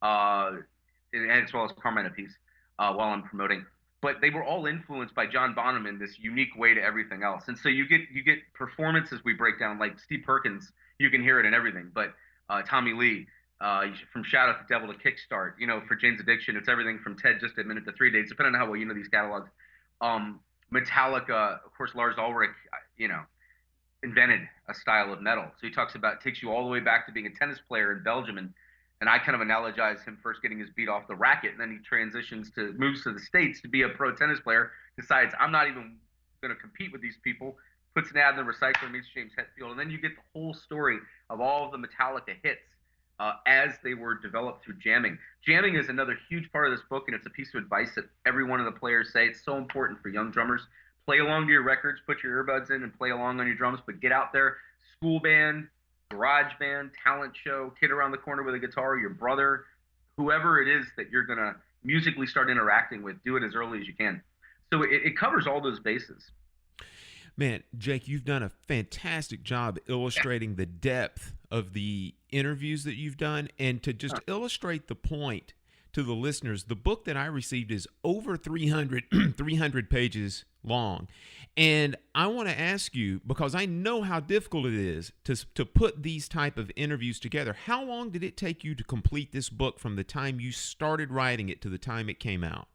and as well as Carmine Appice, while I'm promoting. But they were all influenced by John Bonham in this unique way to everything else. And so you get performances we break down, like Steve Perkins, you can hear it in everything. But Tommy Lee, from Shout Out the Devil to Kickstart, for Jane's Addiction, it's everything from Ted Just Admit It to 3 Days, depending on how well you know these catalogs. Metallica, of course, Lars Ulrich, invented a style of metal. So he talks about, takes you all the way back to being a tennis player in Belgium, and I kind of analogize him first getting his beat off the racket, and then he moves to the States to be a pro tennis player, decides I'm not even going to compete with these people, puts an ad in the recycler, meets James Hetfield, and then you get the whole story of all of the Metallica hits as they were developed through jamming. Jamming is another huge part of this book, and it's a piece of advice that every one of the players say. It's so important for young drummers. Play along to your records, put your earbuds in and play along on your drums, but get out there, school band, garage band, talent show, kid around the corner with a guitar, your brother, whoever it is that you're going to musically start interacting with, do it as early as you can. So it covers all those bases. Man, Jake, you've done a fantastic job illustrating the depth of the interviews that you've done. And to just illustrate the point to the listeners, the book that I received is over 300 pages long. And I want to ask you, because I know how difficult it is to put these type of interviews together, how long did it take you to complete this book from the time you started writing it to the time it came out?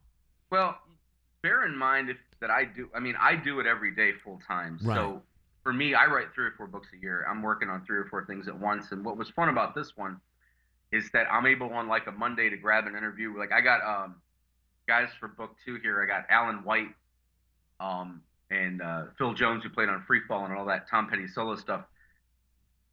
Well, bear in mind that I do it every day full time. Right. So for me, I write 3 or 4 books a year. I'm working on 3 or 4 things at once. And what was fun about this one is that I'm able on like a Monday to grab an interview. Like I got guys for book 2 here. I got Alan White, and Phil Jones, who played on Free Fall and all that Tom Petty solo stuff.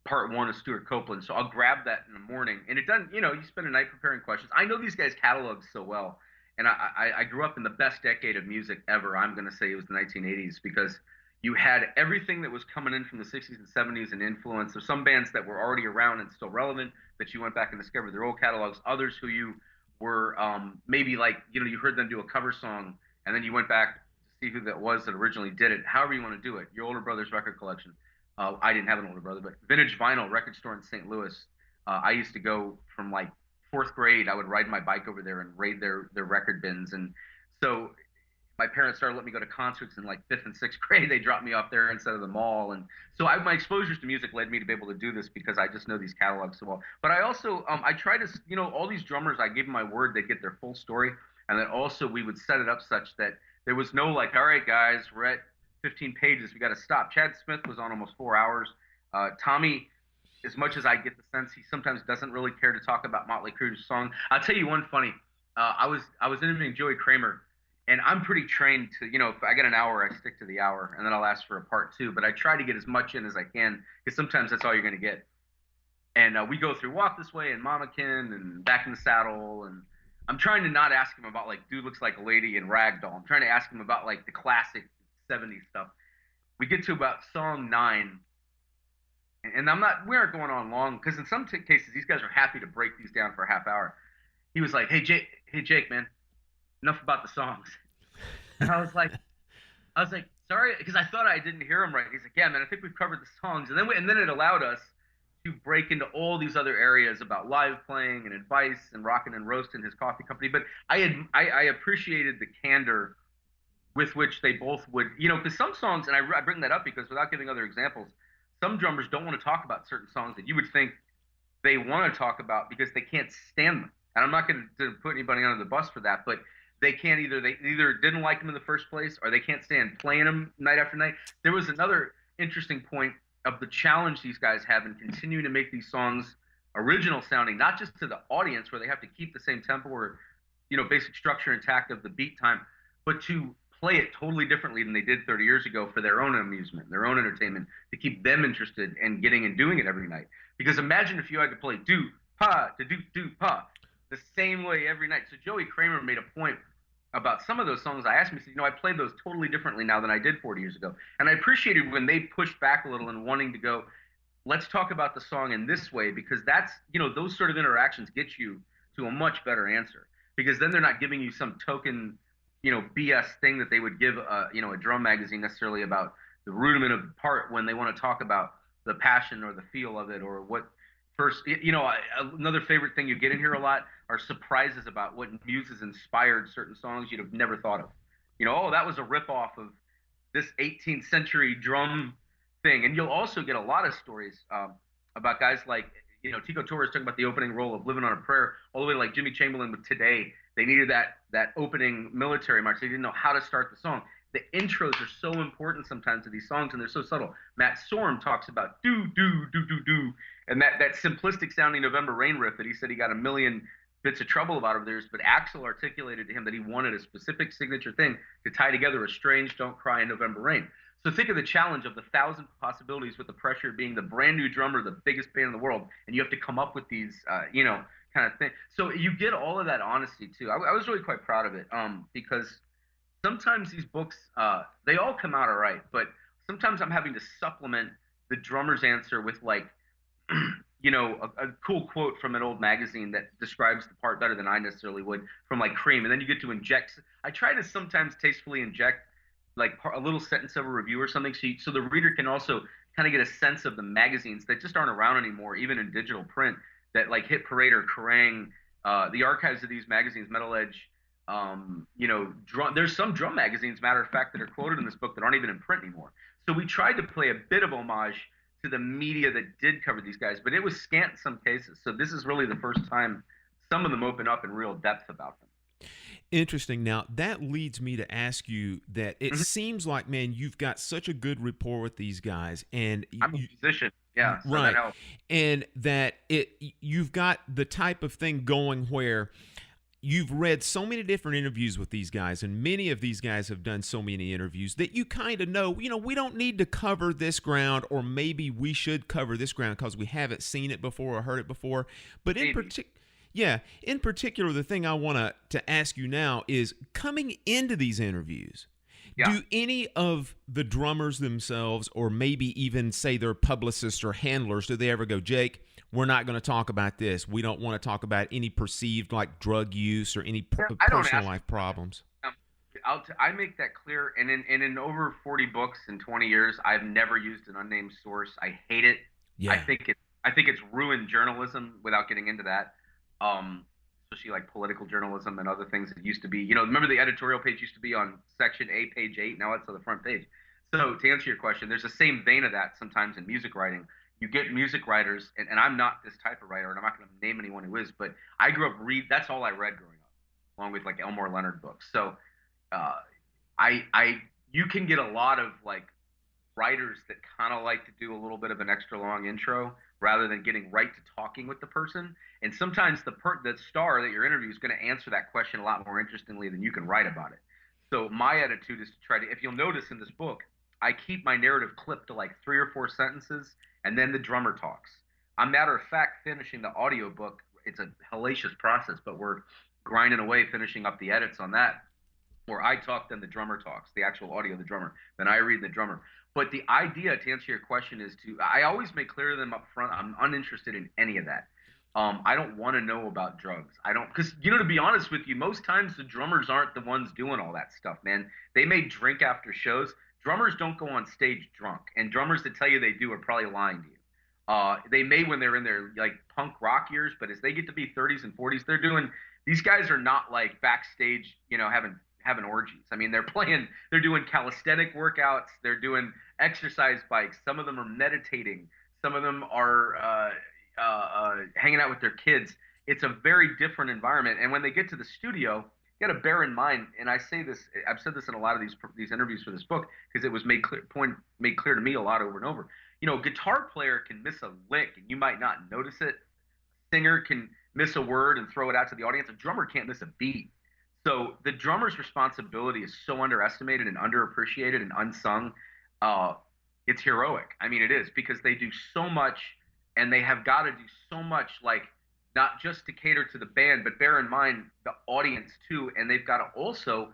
Part 1 of Stuart Copeland. So I'll grab that in the morning. And it doesn't, you spend a night preparing questions. I know these guys' catalogs so well. And I grew up in the best decade of music ever. I'm going to say it was the 1980s, because you had everything that was coming in from the 60s and 70s and influence of some bands that were already around and still relevant that you went back and discovered their old catalogs. Others who you were maybe like, you heard them do a cover song and then you went back to see who that was that originally did it. However you want to do it. Your older brother's record collection. I didn't have an older brother, but Vintage Vinyl record store in St. Louis. I used to go from like 4th grade. I would ride my bike over there and raid their record bins. And so my parents started letting me go to concerts in like 5th and 6th grade. They dropped me off there instead of the mall. And so my exposures to music led me to be able to do this because I just know these catalogs so well. But I also, I try to, all these drummers, I gave them my word they'd get their full story. And then also we would set it up such that there was no like, all right, guys, we're at 15 pages. We got to stop. Chad Smith was on almost 4 hours. Tommy, as much as I get the sense he sometimes doesn't really care to talk about Motley Crue's song. I'll tell you one funny. I was interviewing Joey Kramer. And I'm pretty trained to, if I get an hour, I stick to the hour, and then I'll ask for a part 2. But I try to get as much in as I can, because sometimes that's all you're going to get. And we go through Walk This Way and Mamakin and Back in the Saddle. And I'm trying to not ask him about, like, Dude Looks Like a Lady and Ragdoll. I'm trying to ask him about, like, the classic 70s stuff. We get to about song 9. And we aren't going on long, because in some cases, these guys are happy to break these down for a half hour. He was like, hey, Jake, man. Enough about the songs. And I was like, sorry, because I thought I didn't hear him right. He's like, yeah, man, I think we've covered the songs. And then it allowed us to break into all these other areas about live playing and advice and Rockin' and Roastin', his coffee company. But I appreciated the candor with which they both would, because some songs, and I bring that up because without giving other examples, some drummers don't want to talk about certain songs that you would think they want to talk about because they can't stand them. And I'm not going to put anybody under the bus for that, but they either didn't like them in the first place or they can't stand playing them night after night. There was another interesting point of the challenge these guys have in continuing to make these songs original sounding, not just to the audience where they have to keep the same tempo or, basic structure intact of the beat time, but to play it totally differently than they did 30 years ago for their own amusement, their own entertainment, to keep them interested and getting and doing it every night. Because imagine if you had to play do, pa, to do, pa, the same way every night. So Joey Kramer made a point about some of those songs. I asked him, he said, I played those totally differently now than I did 40 years ago. And I appreciated when they pushed back a little and wanting to go, let's talk about the song in this way, because that's, those sort of interactions get you to a much better answer. Because then they're not giving you some token, BS thing that they would give, a drum magazine necessarily about the rudiment of the part when they want to talk about the passion or the feel of it or what first, another favorite thing you get in here a lot are surprises about what muses inspired certain songs you'd have never thought of. That was a ripoff of this 18th century drum thing. And you'll also get a lot of stories about guys like, Tico Torres talking about the opening role of Living on a Prayer, all the way to like Jimmy Chamberlain with Today. They needed that opening military march. They didn't know how to start the song. The intros are so important sometimes to these songs, and they're so subtle. Matt Sorum talks about do, do, do, do, do. And that simplistic sounding November Rain riff that he said he got a million bits of trouble about over the years, but Axl articulated to him that he wanted a specific signature thing to tie together a strange Don't Cry in November Rain. So think of the challenge of the 1,000 possibilities with the pressure of being the brand new drummer, the biggest band in the world, and you have to come up with these, kind of thing. So you get all of that honesty too. I was really quite proud of it because sometimes these books, they all come out all right, but sometimes I'm having to supplement the drummer's answer with like, a cool quote from an old magazine that describes the part better than I necessarily would from like Cream. And then you get to inject. I try to sometimes tastefully inject like a little sentence of a review or something so the reader can also kind of get a sense of the magazines that just aren't around anymore, even in digital print, that like Hit Parade or Kerrang, the archives of these magazines, Metal Edge, there's some drum magazines, matter of fact, that are quoted in this book that aren't even in print anymore. So we tried to play a bit of homage to the media that did cover these guys, but it was scant in some cases. So this is really the first time some of them open up in real depth about them. Interesting. Now, that leads me to ask you that it seems like, man, you've got such a good rapport with these guys. And I'm a musician. Yeah. So right. That helps. And that you've got the type of thing going where you've read so many different interviews with these guys, and many of these guys have done so many interviews that you kind of know, we don't need to cover this ground, or maybe we should cover this ground because we haven't seen it before or heard it before. But in particular, the thing I want to ask you now is, coming into these interviews, do any of the drummers themselves, or maybe even say their publicists or handlers, do they ever go, Jake, we're not going to talk about this. We don't want to talk about any perceived like drug use or any personal life problems? I make that clear. And in over 40 books in 20 years, I've never used an unnamed source. I hate it. Yeah. I think it's ruined journalism without getting into that. especially like political journalism and other things that used to be, remember the editorial page used to be on section A, page 8, now it's on the front page. So to answer your question, there's the same vein of that sometimes in music writing. You get music writers, and I'm not this type of writer, and I'm not going to name anyone who is, but I grew up that's all I read growing up, along with like Elmore Leonard books. So you can get a lot of like writers that kind of like to do a little bit of an extra long intro rather than getting right to talking with the person. And sometimes the star that you're interviewing is going to answer that question a lot more interestingly than you can write about it. So my attitude is to try to, if you'll notice in this book, I keep my narrative clipped to like 3 or 4 sentences, and then the drummer talks. I'm matter of fact finishing the audiobook. It's a hellacious process, but we're grinding away finishing up the edits on that, where I talk, then the drummer talks, the actual audio of the drummer, then I read the drummer. But the idea, to answer your question, is I always make clear to them up front, I'm uninterested in any of that. I don't want to know about drugs. Because, to be honest with you, most times the drummers aren't the ones doing all that stuff, man. They may drink after shows. Drummers don't go on stage drunk, and drummers that tell you they do are probably lying to you. They may when they're in their like punk rock years, but as they get to be 30s and 40s, these guys are not like backstage, having orgies. I mean, they're doing calisthenic workouts, they're doing exercise bikes. Some of them are meditating. Some of them are hanging out with their kids. It's a very different environment. And when they get to the studio, you got to bear in mind, and I say this, I've said this in a lot of these interviews for this book because it was made clear to me a lot over and over. A guitar player can miss a lick and you might not notice it. A singer can miss a word and throw it out to the audience. A drummer can't miss a beat. So the drummer's responsibility is so underestimated and underappreciated and unsung. It's heroic. I mean, it is, because they do so much, and they have got to do so much, like not just to cater to the band, but bear in mind the audience too. And they've got to also,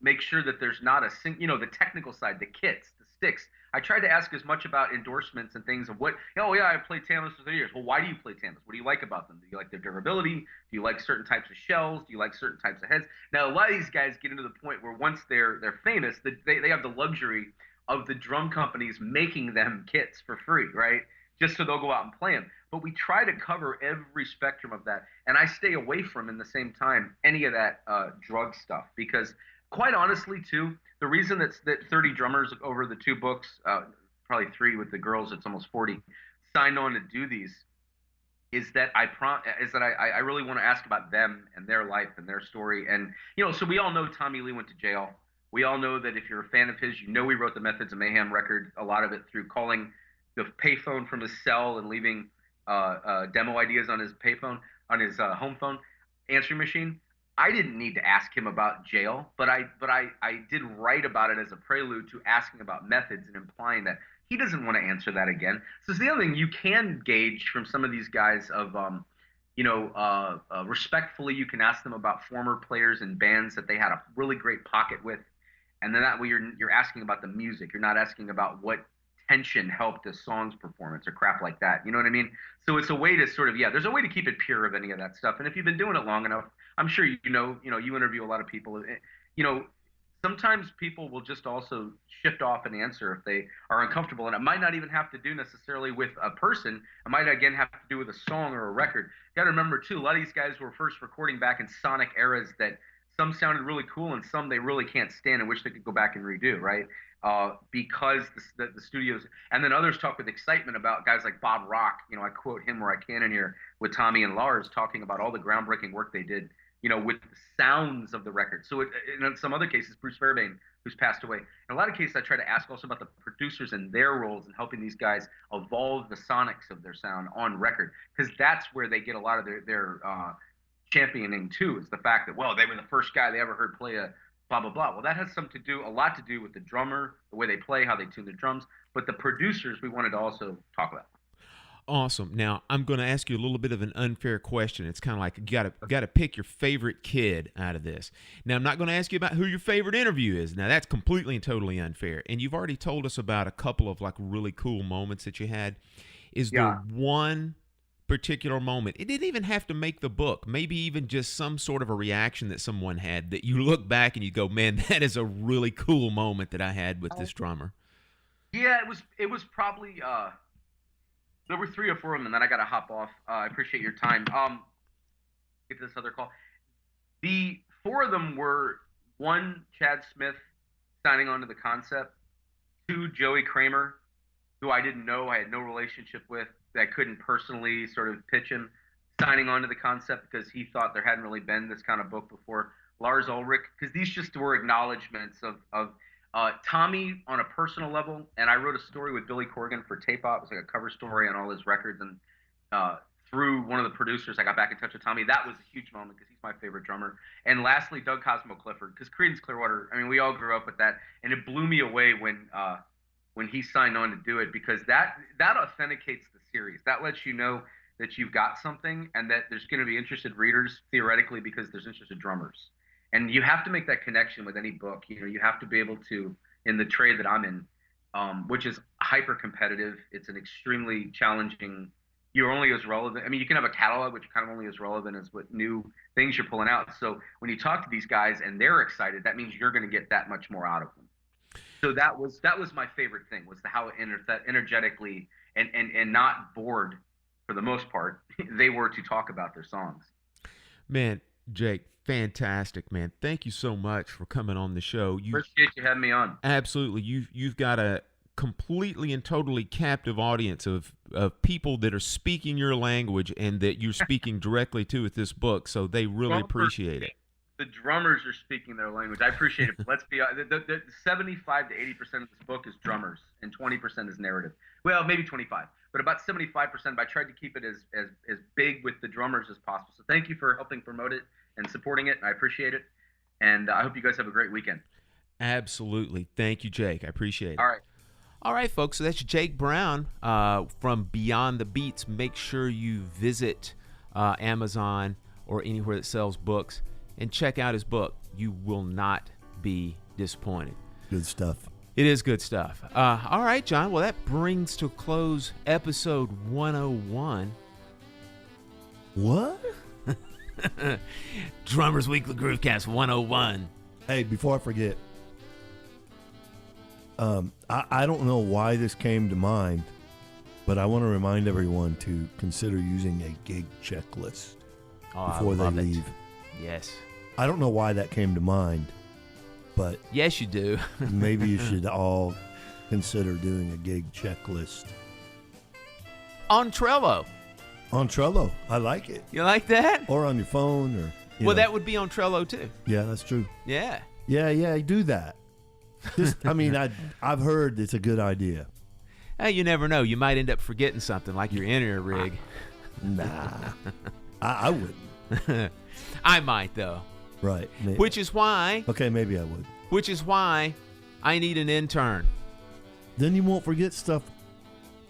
make sure that there's not the technical side, the kits, the sticks. I tried to ask as much about endorsements and things of I played Tamas for 3 years. Well, why do you play Tamas? What do you like about them? Do you like their durability? Do you like certain types of shells? Do you like certain types of heads? Now, a lot of these guys get into the point where once they're famous, they have the luxury of the drum companies making them kits for free, right? Just so they'll go out and play them. But we try to cover every spectrum of that. And I stay away from, in the same time, any of that drug stuff. Because quite honestly, too, the reason that 30 drummers over the 2 books, probably 3 with the girls, it's almost 40, signed on to do these, is that I really want to ask about them and their life and their story. And, so we all know Tommy Lee went to jail. We all know that if you're a fan of his, he wrote the Methods of Mayhem record, a lot of it through calling the payphone from his cell and leaving demo ideas on his payphone, on his home phone answering machine. I didn't need to ask him about jail, but I did write about it as a prelude to asking about methods and implying that he doesn't want to answer that again. So it's the other thing you can gauge from some of these guys of, respectfully, you can ask them about former players and bands that they had a really great pocket with. And then that way you're asking about the music. You're not asking about what tension helped the song's performance or crap like that. You know what I mean? So it's a way to sort of, there's a way to keep it pure of any of that stuff. And if you've been doing it long enough, I'm sure you interview a lot of people. Sometimes people will just also shift off an answer if they are uncomfortable. And it might not even have to do necessarily with a person. It might, again, have to do with a song or a record. You got to remember, too, a lot of these guys were first recording back in sonic eras that some sounded really cool and some they really can't stand and wish they could go back and redo, right? Because the studios, and then others talk with excitement about guys like Bob Rock. I quote him where I can in here with Tommy and Lars talking about all the groundbreaking work they did, with the sounds of the record. So in some other cases, Bruce Fairbairn, who's passed away. In a lot of cases, I try to ask also about the producers and their roles in helping these guys evolve the sonics of their sound on record, because that's where they get a lot of their championing too, is the fact that, well, they were the first guy they ever heard play a blah, blah, blah. Well, that has a lot to do with the drummer, the way they play, how they tune their drums. But the producers we wanted to also talk about. Awesome. Now, I'm going to ask you a little bit of an unfair question. It's kind of like you got to pick your favorite kid out of this. Now, I'm not going to ask you about who your favorite interview is. Now, that's completely and totally unfair. And you've already told us about a couple of like really cool moments that you had. Is there one particular moment? It didn't even have to make the book. Maybe even just some sort of a reaction that someone had that you look back and you go, man, that is a really cool moment that I had with this drummer. Yeah, it was probably there were 3 or 4 of them, and then I got to hop off. I appreciate your time. get to this other call. The 4 of them were 1, Chad Smith signing on to the concept, 2, Joey Kramer, who I didn't know, I had no relationship with, that I couldn't personally sort of pitch him, signing on to the concept because he thought there hadn't really been this kind of book before. Lars Ulrich, because these just were acknowledgments of Tommy on a personal level. And I wrote a story with Billy Corgan for Tape Op. It was like a cover story on all his records. And through one of the producers, I got back in touch with Tommy. That was a huge moment because he's my favorite drummer. And lastly, Doug Cosmo Clifford, because Creedence Clearwater, I mean, we all grew up with that. And it blew me away when he signed on to do it, because that authenticates the series. That lets you know that you've got something and that there's going to be interested readers, theoretically, because there's interested drummers. And you have to make that connection with any book. You know, you have to be able to, in the trade that I'm in, which is hyper competitive. It's an extremely challenging. You're only as relevant. I mean, you can have a catalog, which kind of only as relevant as what new things you're pulling out. So when you talk to these guys and they're excited, that means you're going to get that much more out of them. So that was my favorite thing, was how energetically and not bored for the most part they were to talk about their songs. Man, Jake, fantastic, man. Thank you so much for coming on the show. Appreciate you having me on. Absolutely. You've got a completely and totally captive audience of people that are speaking your language and that you're speaking directly to with this book, so they really appreciate it. The drummers are speaking their language. I appreciate it. Let's be honest. The 75 to 80% of this book is drummers and 20% is narrative. Well, maybe 25, but about 75%. But I tried to keep it as big with the drummers as possible. So thank you for helping promote it and supporting it. I appreciate it. And I hope you guys have a great weekend. Absolutely. Thank you, Jake. I appreciate it. All right. All right, folks. So that's Jake Brown from Beyond the Beats. Make sure you visit Amazon or anywhere that sells books and check out his book. You will not be disappointed. Good stuff. It is good stuff. All right, John. Well, that brings to a close episode 101. What? Drummers Weekly Groovecast 101. Hey, before I forget, I don't know why this came to mind, but I want to remind everyone to consider using a gig checklist before they leave. Yes. I don't know why that came to mind, but yes, you do. maybe you should all consider doing a gig checklist. On Trello. On Trello. I like it. You like that? Or on your phone. Or you know. That would be on Trello too. Yeah, that's true. Yeah. Yeah, do that. Just, I mean, I've heard it's a good idea. Hey, you never know. You might end up forgetting something like your inner rig. Nah. I wouldn't. I might, though. Right. Maybe. Which is why... Okay, maybe I would. Which is why I need an intern. Then you won't forget stuff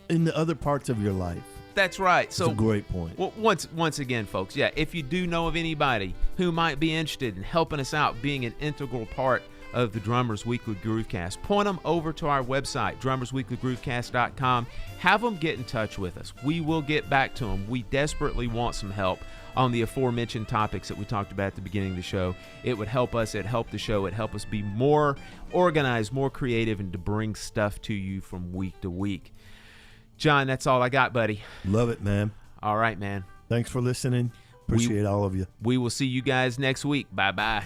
in the other parts of your life. That's right. That's a great point. Well, once again, folks, yeah, if you do know of anybody who might be interested in helping us out, being an integral part of the Drummers Weekly Groovecast, point them over to our website, drummersweeklygroovecast.com. Have them get in touch with us. We will get back to them. We desperately want some help on the aforementioned topics that we talked about at the beginning of the show. It would help us. It'd help the show. It'd help us be more organized, more creative, and to bring stuff to you from week to week. John, that's all I got, buddy. Love it, man. All right, man. Thanks for listening. Appreciate all of you. We will see you guys next week. Bye-bye.